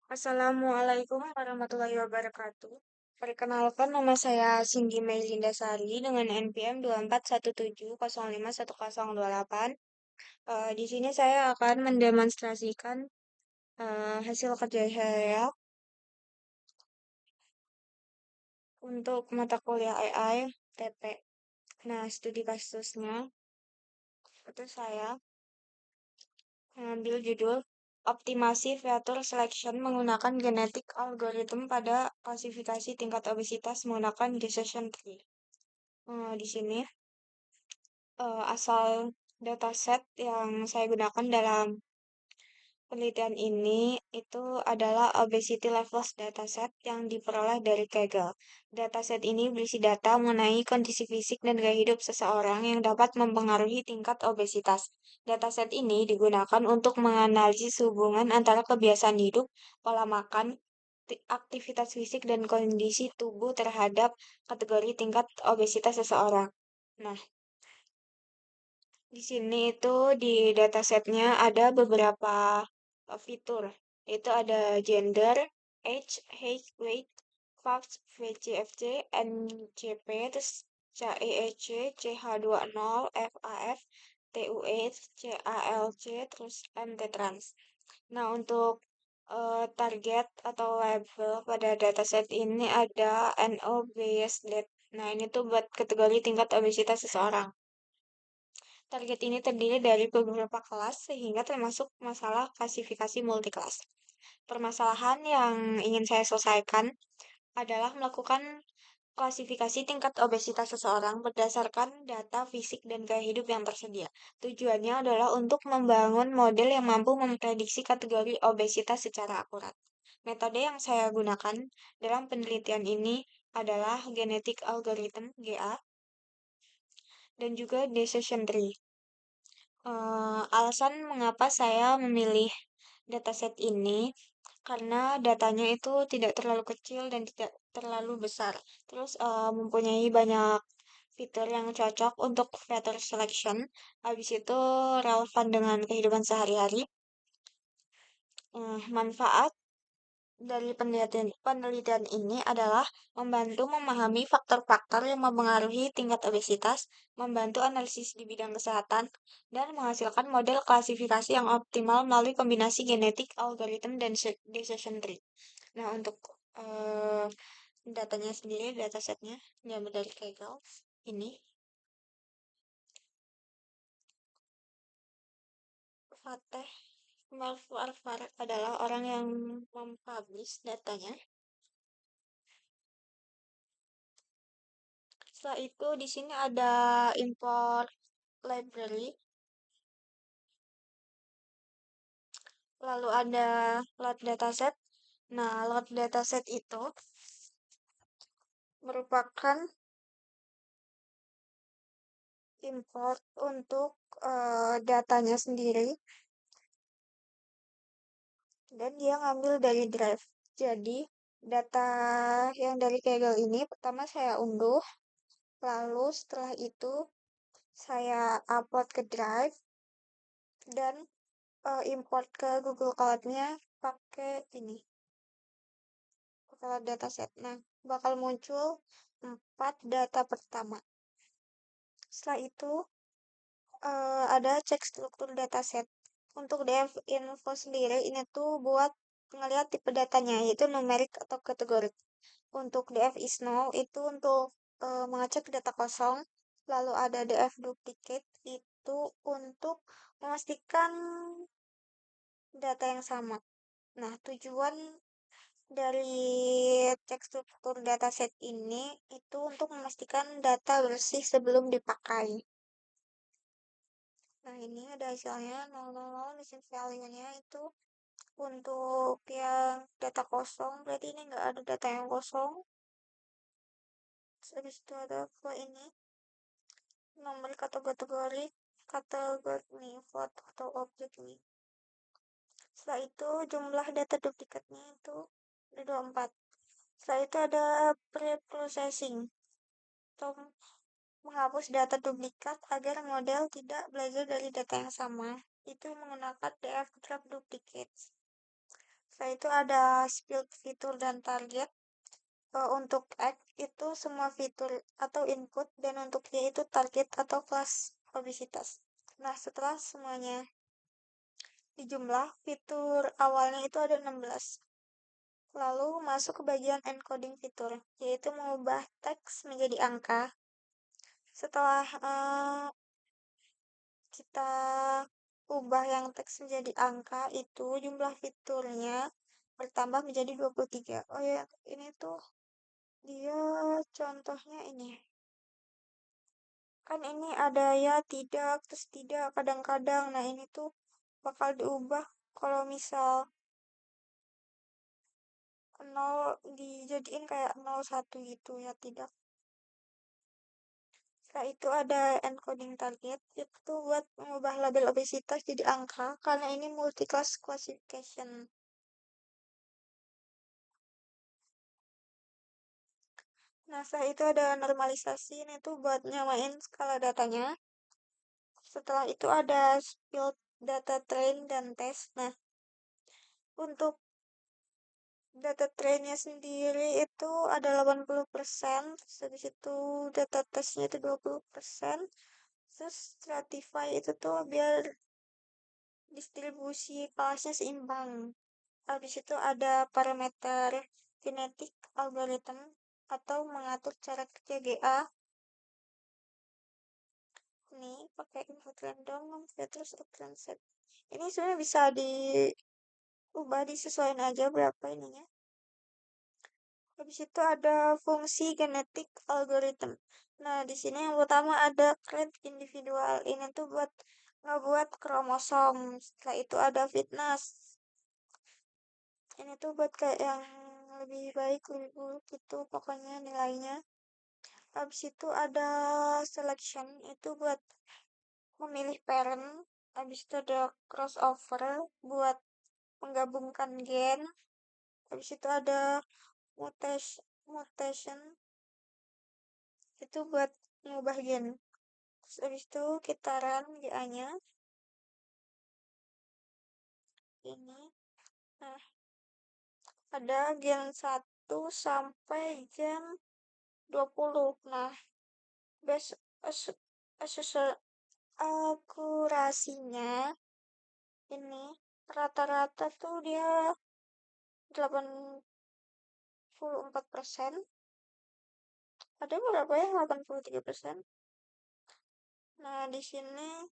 Assalamualaikum warahmatullahi wabarakatuh. Perkenalkan nama saya Cindy Melinda Sari dengan NPM 2417051028. Di sini saya akan mendemonstrasikan hasil kerja saya untuk mata kuliah AI TP. Nah, studi kasusnya itu saya mengambil judul Optimasi Feature Selection menggunakan genetik algorithm pada klasifikasi tingkat obesitas menggunakan decision tree. Di sini asal dataset yang saya gunakan dalam penelitian ini itu adalah obesity levels dataset yang diperoleh dari Kaggle. Dataset ini berisi data mengenai kondisi fisik dan gaya hidup seseorang yang dapat mempengaruhi tingkat obesitas. Dataset ini digunakan untuk menganalisis hubungan antara kebiasaan hidup, pola makan, aktivitas fisik, dan kondisi tubuh terhadap kategori tingkat obesitas seseorang. Nah, di sini itu di datasetnya ada beberapa fitur, yaitu ada gender, age, height, weight, fast, VCFC, NCP, terus CEEC, CH20, FAF, TUE, CALC, terus MT trans. Nah, untuk target atau label pada dataset ini ada NO based. Nah, ini tuh buat kategori tingkat obesitas seseorang. Target ini terdiri dari beberapa kelas sehingga termasuk masalah klasifikasi multikelas. Permasalahan yang ingin saya selesaikan adalah melakukan klasifikasi tingkat obesitas seseorang berdasarkan data fisik dan gaya hidup yang tersedia. Tujuannya adalah untuk membangun model yang mampu memprediksi kategori obesitas secara akurat. Metode yang saya gunakan dalam penelitian ini adalah genetic algorithm GA dan juga decision tree. Alasan mengapa saya memilih dataset ini karena datanya itu tidak terlalu kecil dan tidak terlalu besar. Terus mempunyai banyak fitur yang cocok untuk feature selection. Habis itu relevan dengan kehidupan sehari-hari. Manfaat dari penelitian ini adalah membantu memahami faktor-faktor yang mempengaruhi tingkat obesitas, membantu analisis di bidang kesehatan, dan menghasilkan model klasifikasi yang optimal melalui kombinasi genetik, algoritma, dan decision tree. Nah, untuk eh, datanya sendiri, datasetnya diambil dari Kaggle. Ini Fateh Marfar adalah orang yang mempublish datanya. Setelah itu di sini ada import library, lalu ada load dataset. Nah, load dataset itu merupakan import untuk datanya sendiri dan dia ngambil dari drive. Jadi, data yang dari Kaggle ini pertama saya unduh, lalu setelah itu saya upload ke drive dan import ke Google Cloud-nya pakai ini, Cloud dataset. Nah, bakal muncul 4 data pertama. Setelah itu ada cek struktur dataset. Untuk dev info sendiri ini tuh buat ngelihat tipe datanya yaitu numerik atau kategorik. Untuk df is null itu untuk mengecek data kosong. Lalu ada df duplicate itu untuk memastikan data yang sama. Nah, tujuan dari cek struktur dataset ini itu untuk memastikan data bersih sebelum dipakai. Nah, ini ada hasilnya 000, missing value-nya itu untuk yang data kosong, berarti ini nggak ada data yang kosong. Terus habis itu ada ke ini, nomor kategori nih, foto atau objek nih. Setelah itu jumlah data duplikatnya itu ada 24. Setelah itu ada pre-processing atau menghapus data duplikat agar model tidak belajar dari data yang sama. Itu menggunakan df trap duplicate. Setelah itu ada spilled fitur dan target. Untuk X itu semua fitur atau input, dan untuk Y itu target atau kelas obesitas. Nah, setelah semuanya dijumlah, fitur awalnya itu ada 16. Lalu masuk ke bagian encoding fitur, yaitu mengubah teks menjadi angka. Setelah kita ubah yang teks menjadi angka, itu jumlah fiturnya bertambah menjadi 23. Oh ya, ini tuh dia contohnya ini. Kan ini ada ya, tidak, terus tidak, kadang-kadang. Nah, ini tuh bakal diubah kalau misal 0 dijadiin kayak 01 gitu ya, tidak. Setelah itu ada encoding target, itu buat mengubah label obesitas jadi angka, karena ini multi-class classification. Nah, setelah itu ada normalisasi, ini tuh buat nyamain skala datanya. Setelah itu ada spilled data train dan test. Nah, untuk data trainnya sendiri itu ada 80%, terus habis itu data testnya itu 20%, terus stratify itu tuh biar distribusi kelasnya seimbang. Habis itu ada parameter genetik algorithm atau mengatur cara kerja GA. Ini pakai input random, terus outline set. Ini sebenarnya bisa diubah, disesuaikan aja berapa ininya. Habis itu ada fungsi genetik algorithm. Nah, di sini yang pertama ada create individual. Ini tuh buat ngebuat kromosom. Setelah itu ada fitness. Ini tuh buat kayak yang lebih baik, lebih buruk gitu pokoknya nilainya. Habis itu ada selection. Itu buat memilih parent. Habis itu ada crossover buat menggabungkan gen. Habis itu ada mutation itu buat mengubah gen. Terus habis itu kita run GA-nya ini. Nah, ada gen 1 sampai gen 20. Nah, base akurasinya ini rata-rata tuh dia 84%. Ada beberapa yang 83%. Nah, di sini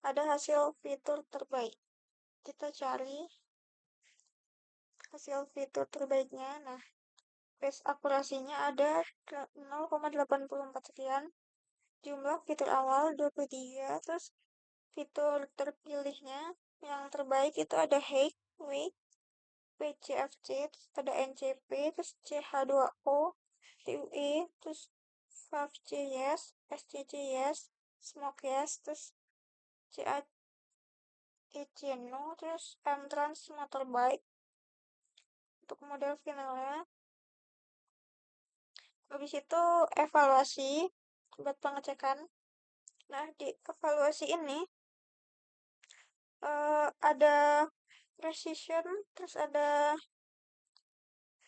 ada hasil fitur terbaik. Kita cari hasil fitur terbaiknya. Nah, base akurasinya ada 0,84 sekian. Jumlah fitur awal 23. Terus fitur terpilihnya yang terbaik itu ada height, weight, PCFC, terus ada NCP, terus CH2O, TUE, terus 5C yes, SCC yes, smoke yes, terus CAC no, terus entrance motorbike untuk model finalnya. Habis itu evaluasi buat pengecekan. Nah, di evaluasi ini ada precision, terus ada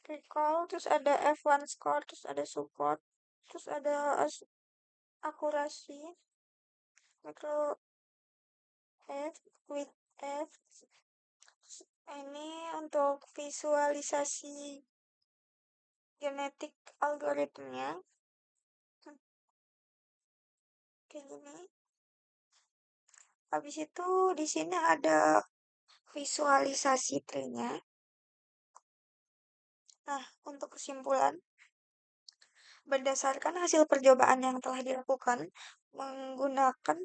recall, terus ada F1 score, terus ada support, terus ada akurasi, macro F, with F. Ini untuk visualisasi genetik algoritmnya kayak gini. Habis itu di sini ada visualisasi tree-nya. Nah, untuk kesimpulan, berdasarkan hasil percobaan yang telah dilakukan menggunakan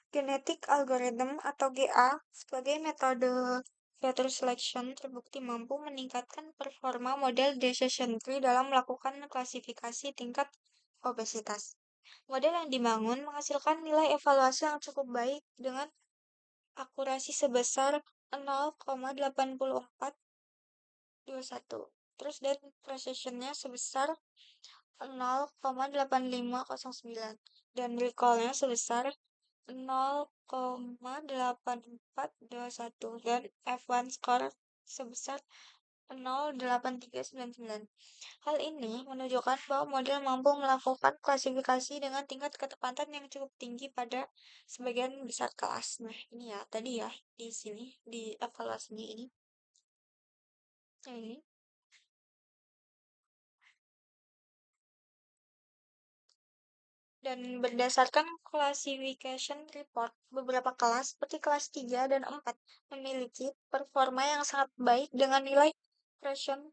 genetic algorithm atau GA sebagai metode feature selection terbukti mampu meningkatkan performa model decision tree dalam melakukan klasifikasi tingkat obesitas. Model yang dibangun menghasilkan nilai evaluasi yang cukup baik dengan akurasi sebesar 0,8421. Terus dan precisionnya sebesar 0,8509 dan recallnya sebesar 0,8421 dan F1 score sebesar 0,8399. Hal ini menunjukkan bahwa model mampu melakukan klasifikasi dengan tingkat ketepatan yang cukup tinggi pada sebagian besar kelas. Nah, ini ya, tadi ya, di sini, di evaluasinya ini. Nah, ini. Dan berdasarkan classification report, beberapa kelas seperti kelas 3 dan 4 memiliki performa yang sangat baik dengan nilai precision,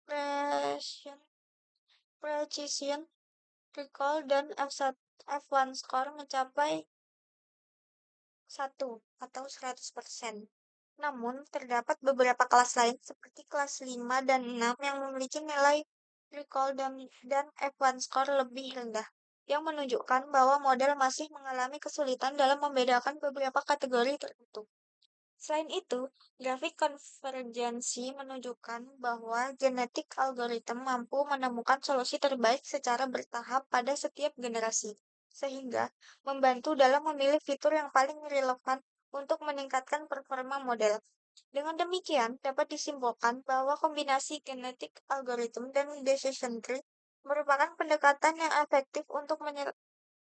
precision, precision, recall, dan F1 score mencapai 1 atau 100%. Namun, terdapat beberapa kelas lain seperti kelas 5 dan 6 yang memiliki nilai recall dan F1 score lebih rendah, yang menunjukkan bahwa model masih mengalami kesulitan dalam membedakan beberapa kategori tertentu. Selain itu, grafik konvergensi menunjukkan bahwa genetik algoritma mampu menemukan solusi terbaik secara bertahap pada setiap generasi, sehingga membantu dalam memilih fitur yang paling relevan untuk meningkatkan performa model. Dengan demikian, dapat disimpulkan bahwa kombinasi genetik algoritma dan decision tree merupakan pendekatan yang efektif untuk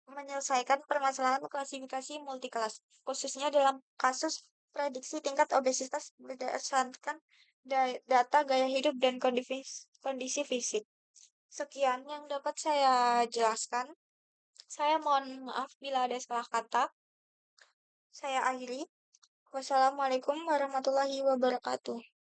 menyelesaikan permasalahan klasifikasi multikelas, khususnya dalam kasus prediksi tingkat obesitas berdasarkan data gaya hidup dan kondisi fisik. Sekian yang dapat saya jelaskan. Saya mohon maaf bila ada salah kata. Saya akhiri. Wassalamualaikum warahmatullahi wabarakatuh.